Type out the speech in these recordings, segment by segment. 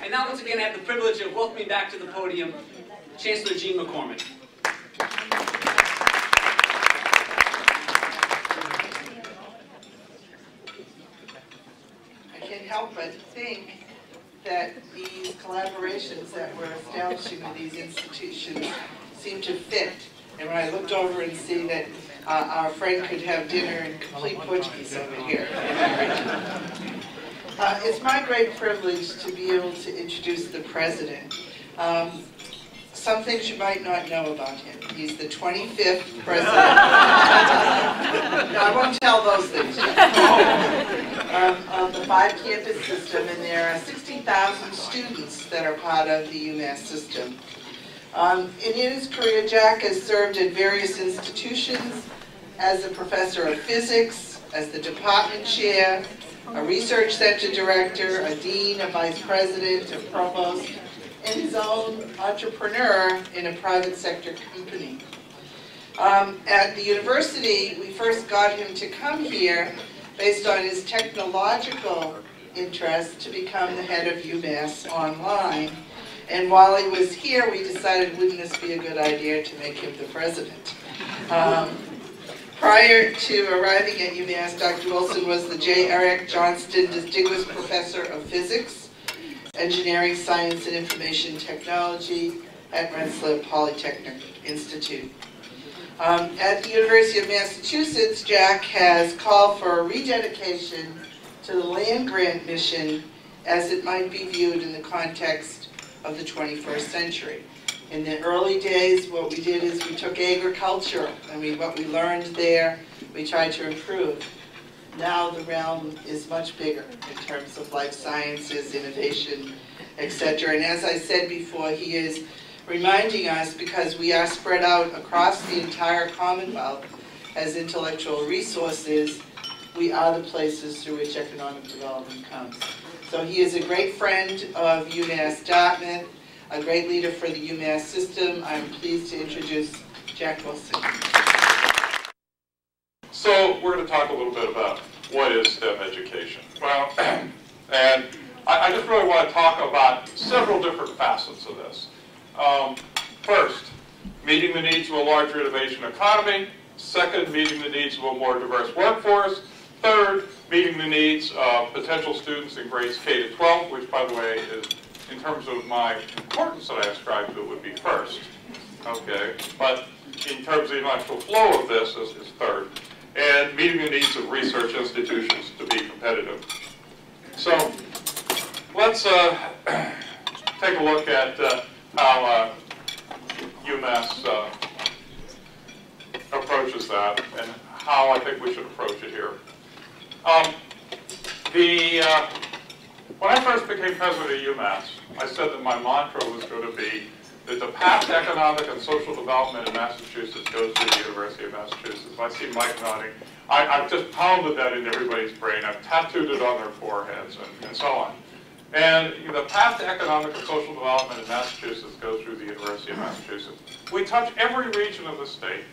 And now, once again, I have the privilege of welcoming back to the podium Chancellor Jean McCormick. I can't help but think that these collaborations that we're establishing with these institutions seem to fit. And when I looked over and see that our friend could have dinner in complete Portuguese over here. It's my great privilege to be able to introduce the President. Some things you might not know about him. He's the 25th President. No, I won't tell those things yet. Of the 5-campus system, and there are 60,000 students that are part of the UMass system. In his career, Jack has served at various institutions as a professor of physics, as the department chair, a research center director, a dean, a vice president, a provost, and his own entrepreneur in a private sector company. At the university, we first got him to come here based on his technological interest to become the head of UMass Online. And while he was here, we decided, wouldn't this be a good idea to make him the president? Prior to arriving at UMass, Dr. Wilson was the J. Eric Johnston Distinguished Professor of Physics, Engineering, Science, and Information Technology at Rensselaer Polytechnic Institute. At the University of Massachusetts, Jack has called for a rededication to the land-grant mission as it might be viewed in the context of the 21st century. In the early days, what we did is we took agriculture, and what we learned there, we tried to improve. Now the realm is much bigger in terms of life sciences, innovation, etc. And as I said before, he is reminding us, because we are spread out across the entire Commonwealth as intellectual resources, we are the places through which economic development comes. So he is a great friend of UMass Dartmouth, a great leader for the UMass system. I'm pleased to introduce Jack Wilson. So we're going to talk a little bit about what is STEM education. Well, and I just really want to talk about several different facets of this. First, meeting the needs of a larger innovation economy. Second, meeting the needs of a more diverse workforce. Third, meeting the needs of potential students in grades K to 12, which, by the way, is, in terms of my importance that I ascribe to it, would be first. Okay, but in terms of the intellectual flow of this is third. And meeting the needs of research institutions to be competitive. So let's take a look at how UMass approaches that and how I think we should approach it here. When I first became president of UMass, I said that my mantra was going to be that the path to economic and social development in Massachusetts goes through the University of Massachusetts. I see Mike nodding. I've just pounded that into everybody's brain. I've tattooed it on their foreheads and so on. And the path to economic and social development in Massachusetts goes through the University of Massachusetts. We touch every region of the state.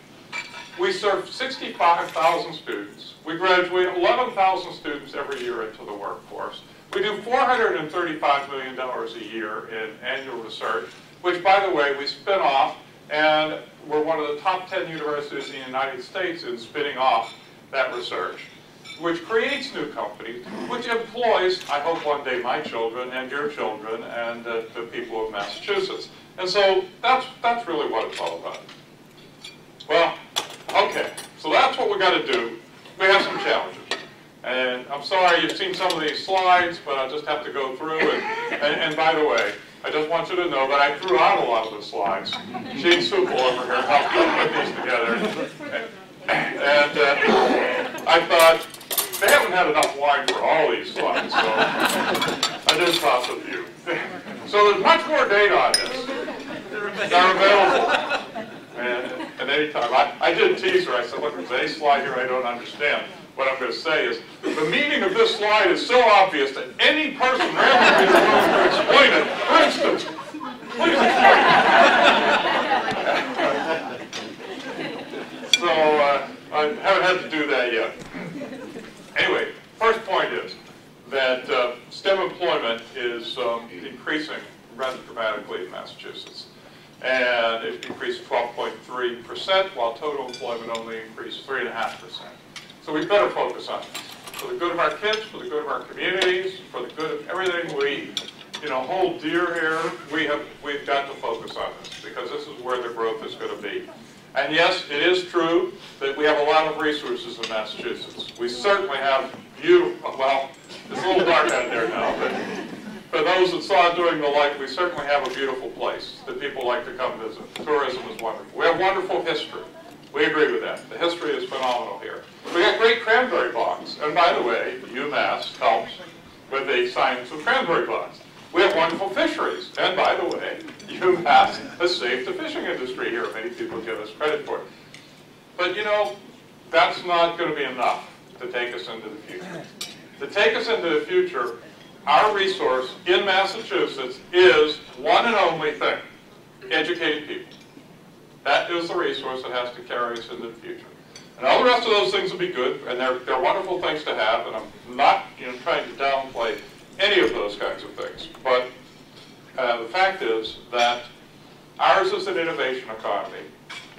We serve 65,000 students. We graduate 11,000 students every year into the workforce. We do $435 million a year in annual research, which, by the way, we spin off, and we're one of the top 10 universities in the United States in spinning off that research, which creates new companies, which employs, I hope one day, my children and your children and the people of Massachusetts. And so that's really what it's all about. Well, okay, so that's what we got to do. We have some challenges. And I'm sorry you've seen some of these slides, but I'll just have to go through. And by the way, I just want you to know that I threw out a lot of the slides. Gene Supel over here helped put these together. And I thought, they haven't had enough wine for all these slides, so I did toss a few. So there's much more data on this. They're available. And anytime, I did a teaser. I said, look, there's a slide here I don't understand. What I'm going to say is, the meaning of this slide is so obvious that any person randomly is willing to explain it. For instance, please explain it. So I haven't had to do that yet. Anyway, first point is that STEM employment is is increasing rather dramatically in Massachusetts. And it increased 12.3%, while total employment only increased 3.5%. So we better focus on this. For the good of our kids, for the good of our communities, for the good of everything we hold dear here, we've got to focus on this, because this is where the growth is going to be. And yes, it is true that we have a lot of resources in Massachusetts. We certainly have beautiful, well, it's a little dark out there now, but for those that saw it during the light, we certainly have a beautiful place that people like to come visit. Tourism is wonderful. We have wonderful history. We agree with that. The history is phenomenal here. We got great cranberry bogs. And by the way, UMass helps with the science of cranberry bogs. We have wonderful fisheries. And by the way, UMass has saved the fishing industry here. Many people give us credit for it. But that's not going to be enough to take us into the future. To take us into the future, our resource in Massachusetts is one and only thing: educated people. That is the resource that has to carry us into the future. And all the rest of those things will be good, and they're wonderful things to have, and I'm not trying to downplay any of those kinds of things. But the fact is that ours is an innovation economy.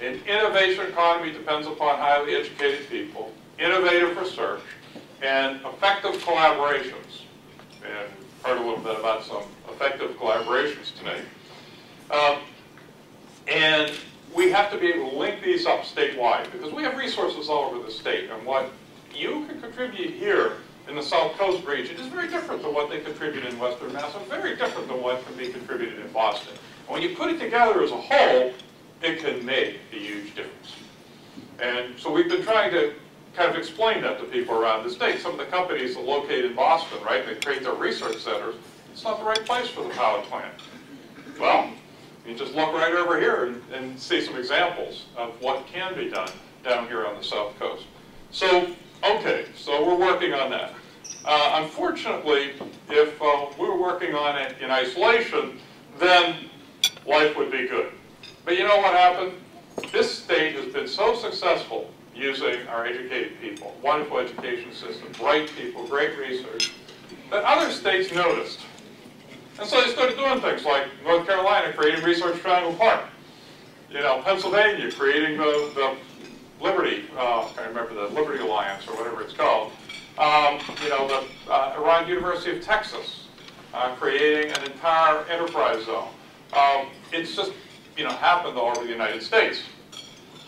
An innovation economy depends upon highly educated people, innovative research, and effective collaborations. And we've heard a little bit about some effective collaborations tonight. And we have to be able to link these up statewide, because we have resources all over the state. And what you can contribute here in the South Coast region is very different than what they contribute in Western Mass, and very different than what can be contributed in Boston. And when you put it together as a whole, it can make a huge difference. And so we've been trying to kind of explain that to people around the state. Some of the companies are located in Boston, right? They create their research centers. It's not the right place for the pilot plant. Well, you just look right over here and see some examples of what can be done down here on the South Coast. So, okay, so we're working on that. Unfortunately, if we were working on it in isolation, then life would be good. But you know what happened? This state has been so successful using our educated people, wonderful education system, bright people, great research, that other states noticed. And so they started doing things like North Carolina creating Research Triangle Park, Pennsylvania creating the Liberty, I can't remember, the Liberty Alliance or whatever it's called, around University of Texas, creating an entire enterprise zone. It's just, happened all over the United States.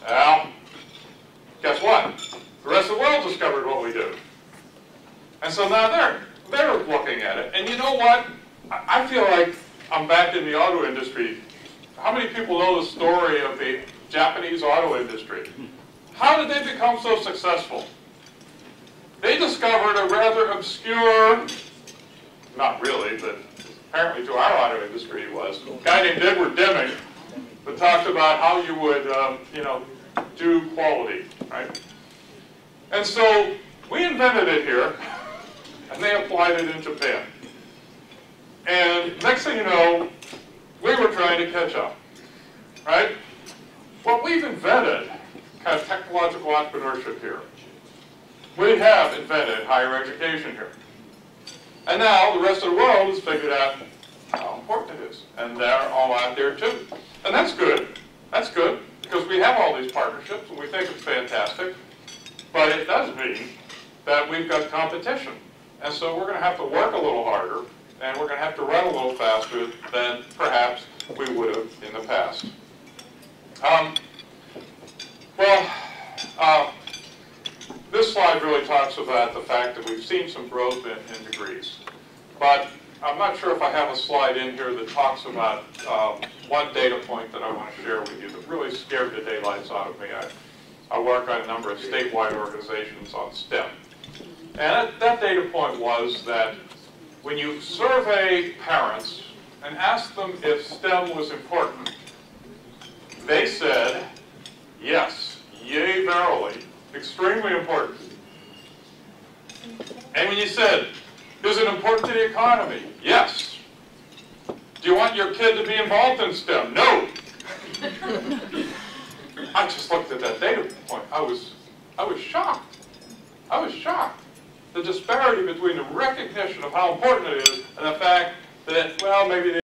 Well, guess what? The rest of the world discovered what we do. And so now they're looking at it. And you know what? I feel like I'm back in the auto industry. How many people know the story of the Japanese auto industry? How did they become so successful? They discovered a rather obscure, not really, but apparently to our auto industry it was, a guy named Edward Deming that talked about how you would, do quality, right? And so we invented it here, and they applied it in Japan. And next thing you know, we were trying to catch up, right? What we've invented, kind of technological entrepreneurship here. We have invented higher education here. And now the rest of the world has figured out how important it is. And they're all out there too. And that's good. That's good, because we have all these partnerships and we think it's fantastic. But it does mean that we've got competition. And so we're going to have to work a little harder, and we're going to have to run a little faster than perhaps we would have in the past. This slide really talks about the fact that we've seen some growth in degrees. But I'm not sure if I have a slide in here that talks about one data point that I want to share with you that really scared the daylights out of me. I work on a number of statewide organizations on STEM. And that data point was that when you survey parents and ask them if STEM was important, they said, yes, yea, verily, extremely important. And when you said, is it important to the economy? Yes. Do you want your kid to be involved in STEM? No. I just looked at that data point. I was shocked. I was shocked. The disparity between the recognition of how important it is and the fact that, well, maybe